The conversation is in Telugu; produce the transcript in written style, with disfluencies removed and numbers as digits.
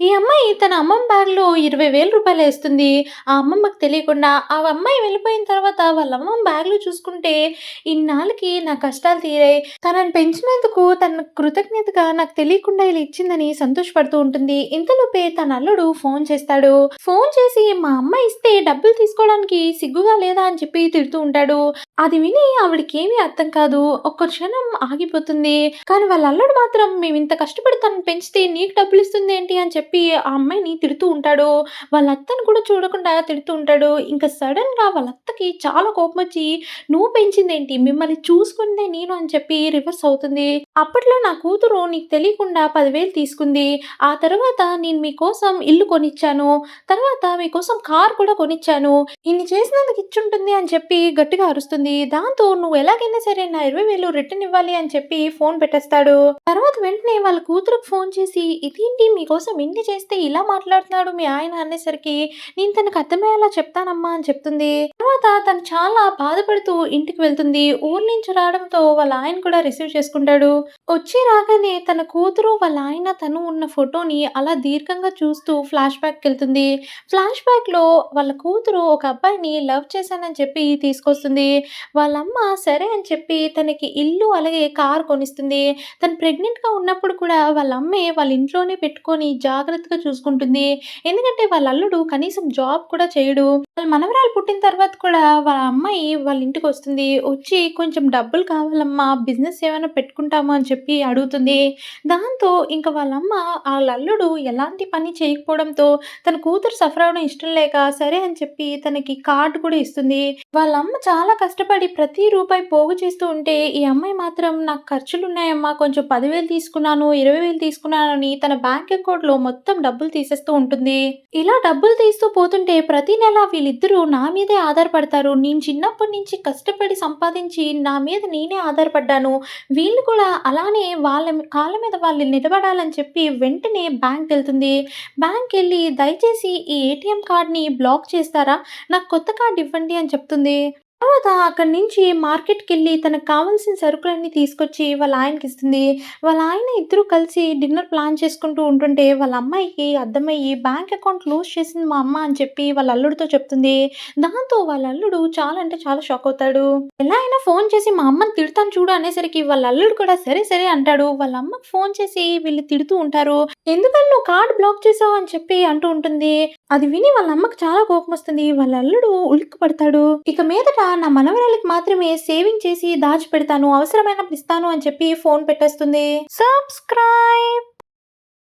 ఈ అమ్మాయి తన అమ్మమ్మ బ్యాగ్‌లో రూ. 20,000 ఏస్తుంది. ఆ అమ్మమ్మకి తెలియకుండా. ఆ అమ్మాయి వెళ్ళిపోయిన తర్వాత వాళ్ళ అమ్మమ్మ బ్యాగ్‌లో చూసుకుంటే, ఇన్నాళ్ళకి నా కష్టాలు తీరాయి. తనని పెంచినందుకు తన కృతజ్ఞతగా నాకు తెలియకుండా ఇలా ఇచ్చిందని సంతోషపడుతూ ఉంటుంది. ఇంతలోపే తన అల్లుడు ఫోన్ చేస్తాడు. ఫోన్ చేసి మా అమ్మ ఇస్తే డబ్బులు తీసుకోవడానికి సిగ్గుగా లేదా అని చెప్పి తిడుతూ ఉంటాడు. అది విని ఆవిడకేమీ అర్థం కాదు. ఒక్క క్షణం ఆగిపోతుంది. కానీ వాళ్ళ అల్లుడు మాత్రం మేమింత కష్టపడి తనని పెంచితే నీకు డబ్బులిస్తుందేంటి అని చెప్పి ఆ అమ్మాయిని తిడుతూ ఉంటాడు. వాళ్ళ అత్తని కూడా చూడకుండా తిడుతూ ఉంటాడు. ఇంక సడెన్‌గా వాళ్ళ అత్తకి చాలా కోపమొచ్చి, "నువ్వు పెంచిందేంటి? మిమ్మల్ని చూసుకుందే నేను" అని చెప్పి రివర్స్ అవుతుంది. "అప్పట్లో నా కూతురు నీకు తెలియకుండా 10,000 తీసుకుంది. ఆ తర్వాత నేను మీకోసం ఇల్లు కొనిచ్చాను. తర్వాత మీకోసం కార్ కూడా కొనిచ్చాను. ఇన్ని చేసినందుకు ఇచ్చుంటుంది" అని చెప్పి గట్టిగా అరుస్తుంది. దాంతో "నువ్వు ఎలాగైనా సరే నా 20,000 రిటర్న్ ఇవ్వాలి" అని చెప్పి ఫోన్ పెట్టేస్తాడు. తర్వాత వెంటనే వాళ్ళ కూతురికి ఫోన్ చేసి, "ఇదేంటి మీకోసం ఇన్ని చేస్తే ఇలా మాట్లాడుతున్నాడు మీ ఆయన" అనేసరికి, "నేను తనకు అర్థమయ్యేలా చెప్తానమ్మా" అని చెప్తుంది. తర్వాత తను చాలా బాధపడుతూ ఇంటికి వెళ్తుంది. ఊరు నుంచి రావడంతో వాళ్ళ ఆయన కూడా రిసీవ్ చేసుకుంటాడు. వచ్చి రాగానే తన కూతురు, వాళ్ళ ఆయన, తను ఉన్న ఫోటోని అలా దీర్ఘంగా చూస్తూ ఫ్లాష్ బ్యాక్‌కెళ్తుంది. ఫ్లాష్ బ్యాక్‌లో వాళ్ళ కూతురు ఒక అబ్బాయిని లవ్ చేశానని చెప్పి తీసుకొస్తుంది. వాళ్ళమ్మ సరే అని చెప్పి తనకి ఇల్లు అలాగే కార్ కొనిస్తుంది. తను ప్రెగ్నెంట్‌గా ఉన్నప్పుడు కూడా వాళ్ళ అమ్మే వాళ్ళ ఇంట్లోనే పెట్టుకొని జాగ్రత్తగా చూసుకుంటుంది. ఎందుకంటే వాళ్ళ అల్లుడు కనీసం జాబ్ కూడా చేయడు. వాళ్ళ మనవరాలు పుట్టిన తర్వాత కూడా వాళ్ళ అమ్మాయి వాళ్ళ ఇంటికొస్తుంది. వచ్చి "కొంచెం డబ్బులు కావాలమ్మా, బిజినెస్ ఏమైనా పెట్టుకుంటామా" అని చెప్పి అడుగుతుంది. దాంతో ఇంక వాళ్ళమ్మ ఆళ్ళ అల్లుడు ఎలాంటి పని చేయకపోవడంతో తన కూతురు సఫర్ అవ్వడం ఇష్టం లేక సరే అని చెప్పి తనకి కార్డ్ కూడా ఇస్తుంది. వాళ్ళ అమ్మ చాలా కష్టపడి ప్రతి రూపాయి పోగు చేస్తూ ఉంటే, ఈ అమ్మాయి మాత్రం "నాకు ఖర్చులున్నాయమ్మా, కొంచెం 10,000 తీసుకున్నాను, 20,000 తీసుకున్నాను" అని తన బ్యాంక్ అకౌంట్‌లో మొత్తం డబ్బులు తీసేస్తూ ఉంటుంది. ఇలా డబ్బులు తీస్తూ పోతుంటే ప్రతి నెల వీళ్ళిద్దరూ నా మీదే ఆధారపడతారు. నేను చిన్నప్పటి నుంచి కష్టపడి సంపాదించి నా మీద నేనే ఆధారపడ్డాను. వీళ్ళు కూడా అలానే వాళ్ళ కాళ్ళ మీద వాళ్ళు నిలబడాలని చెప్పి వెంటనే బ్యాంక్‌కెళ్తుంది. బ్యాంక్‌కెళ్ళి "దయచేసి ఈ ఏటీఎం కార్డ్‌ని బ్లాక్ చేస్తారా? నాకు కొత్త కార్డ్ ఇవ్వండి" అని చెప్తుంది. తర్వాత అక్కడి నుంచి మార్కెట్‌కెళ్ళి తనకు కావాల్సిన సరుకులన్నీ తీసుకొచ్చి వాళ్ళ ఆయనకిస్తుంది. వాళ్ళ ఆయన ఇద్దరూ కలిసి డిన్నర్ ప్లాన్ చేసుకుంటూ ఉంటుంటే వాళ్ళ అమ్మాయికి అర్థమయ్యి బ్యాంక్ అకౌంట్ క్లోజ్ చేసింది మా అమ్మ అని చెప్పి వాళ్ళ అల్లుడితో చెప్తుంది. దాంతో వాళ్ళ అల్లుడు చాలా అంటే చాలా షాక్ అవుతాడు. ఎలా అయినా ఫోన్ చేసి మా అమ్మని తిడతాను చూడు అనేసరికి వాళ్ళ అల్లుడు కూడా సరే సరే అంటాడు. వాళ్ళ అమ్మకి ఫోన్ చేసి వీళ్ళు తిడుతూ ఉంటారు. "ఎందుకని నువ్వు కార్డ్ బ్లాక్ చేసావు" అని చెప్పి అంటూ ఉంటుంది. అది విని వాళ్ళ అమ్మకి చాలా కోపమొస్తుంది. వాళ్ళ అల్లుడు ఉలిక్కిపడతాడు. ఇక మీదట నా మనవరాలికి మాత్రమే సేవింగ్ చేసి దాచిపెడతాను. అవసరమైనప్పుడు ఇస్తాను అని చెప్పి ఫోన్ పెట్టేస్తుంది. సబ్స్క్రైబ్.